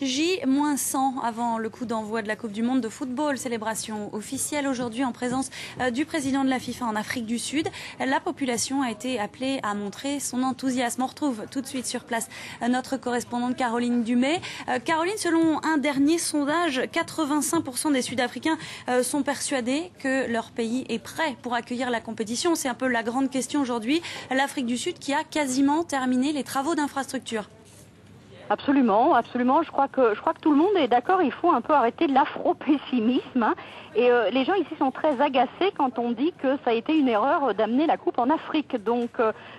J-100 avant le coup d'envoi de la Coupe du Monde de football. Célébration officielle aujourd'hui en présence du président de la FIFA en Afrique du Sud. La population a été appelée à montrer son enthousiasme. On retrouve tout de suite sur place notre correspondante Caroline Dumais. Caroline, selon un dernier sondage, 85% des Sud-Africains sont persuadés que leur pays est prêt pour accueillir la compétition. C'est un peu la grande question aujourd'hui. L'Afrique du Sud qui a quasiment terminé les travaux d'infrastructure. Absolument, absolument. Je crois que tout le monde est d'accord. Il faut un peu arrêter l'afro-pessimisme. Et les gens ici sont très agacés quand on dit que ça a été une erreur d'amener la coupe en Afrique. Donc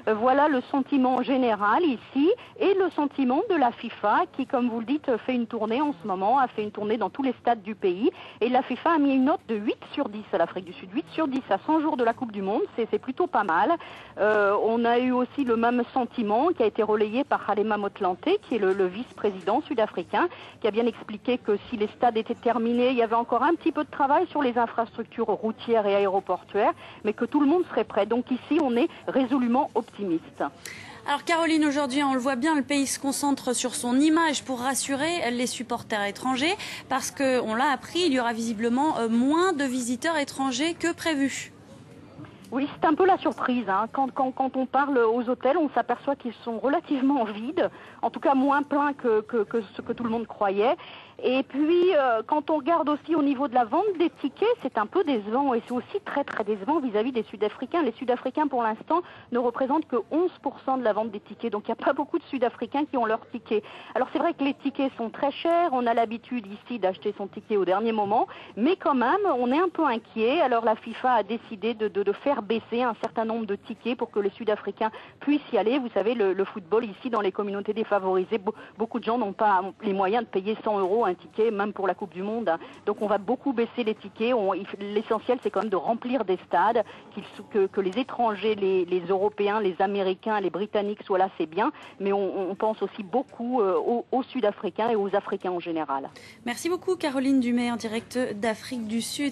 voilà le sentiment général ici et le sentiment de la FIFA qui, comme vous le dites, fait une tournée en ce moment, a fait une tournée dans tous les stades du pays. Et la FIFA a mis une note de 8 sur 10 à l'Afrique du Sud. 8 sur 10 à 100 jours de la Coupe du Monde, c'est plutôt pas mal. On a eu aussi le même sentiment qui a été relayé par Halema Motlanthe, qui est le vice-président sud-africain, qui a bien expliqué que si les stades étaient terminés, il y avait encore un petit peu de travail sur les infrastructures routières et aéroportuaires, mais que tout le monde serait prêt. Donc ici, on est résolument optimiste. Alors Caroline, aujourd'hui, on le voit bien, le pays se concentre sur son image pour rassurer les supporters étrangers, parce qu'on l'a appris, il y aura visiblement moins de visiteurs étrangers que prévu. Oui, c'est un peu la surprise. Quand on parle aux hôtels, on s'aperçoit qu'ils sont relativement vides, en tout cas moins pleins que ce que tout le monde croyait. Et puis, quand on regarde aussi au niveau de la vente des tickets, c'est un peu décevant. Et c'est aussi très très décevant vis-à-vis des Sud-Africains. Les Sud-Africains, pour l'instant, ne représentent que 11% de la vente des tickets. Donc, il n'y a pas beaucoup de Sud-Africains qui ont leurs tickets. Alors, c'est vrai que les tickets sont très chers. On a l'habitude ici d'acheter son ticket au dernier moment. Mais quand même, on est un peu inquiet. Alors, la FIFA a décidé de faire baisser un certain nombre de tickets pour que les Sud-Africains puissent y aller. Vous savez, le football ici, dans les communautés défavorisées, beaucoup de gens n'ont pas les moyens de payer 100 € un ticket, même pour la Coupe du Monde. Donc on va beaucoup baisser les tickets. L'essentiel, c'est quand même de remplir des stades, que les étrangers, les Européens, les Américains, les Britanniques soient là, c'est bien. Mais on pense aussi beaucoup aux Sud-Africains et aux Africains en général. Merci beaucoup Caroline Dumais en direct d'Afrique du Sud.